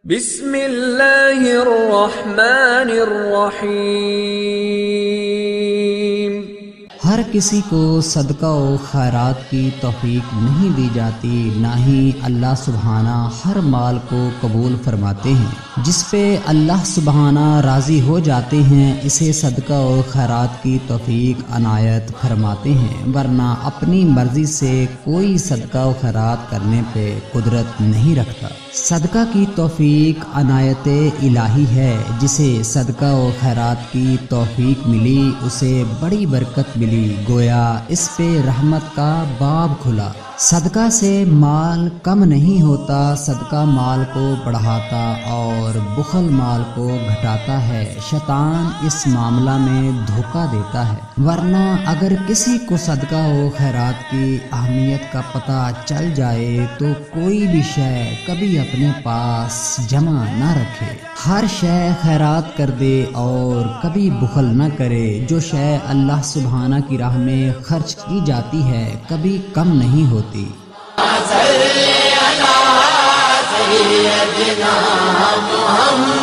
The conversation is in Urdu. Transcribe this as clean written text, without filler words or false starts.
بسم اللہ الرحمن الرحیم۔ ہر کسی کو صدقہ و خیرات کی توفیق نہیں دی جاتی، نہ ہی اللہ سبحانہ ہر مال کو قبول فرماتے ہیں۔ جس پہ اللہ سبحانہ راضی ہو جاتے ہیں اسے صدقہ و خیرات کی توفیق عنایت فرماتے ہیں، ورنہ اپنی مرضی سے کوئی صدقہ و خیرات کرنے پہ قدرت نہیں رکھتا۔ صدقہ کی توفیق عنایت الہی ہے۔ جسے صدقہ و خیرات کی توفیق ملی اسے بڑی برکت ملی، گویا اس پہ رحمت کا باب کھلا۔ صدقہ سے مال کم نہیں ہوتا، صدقہ مال کو بڑھاتا اور بخل مال کو گھٹاتا ہے۔ شیطان اس معاملہ میں دھوکہ دیتا ہے، ورنہ اگر کسی کو صدقہ و خیرات کی اہمیت کا پتہ چل جائے تو کوئی بھی شے کبھی اپنے پاس جمع نہ رکھے، ہر شے خیرات کر دے اور کبھی بخل نہ کرے۔ جو شے اللہ سبحانہ کی راہ میں خرچ کی جاتی ہے کبھی کم نہیں ہوتی۔ صلی اللہ سیدنا محمد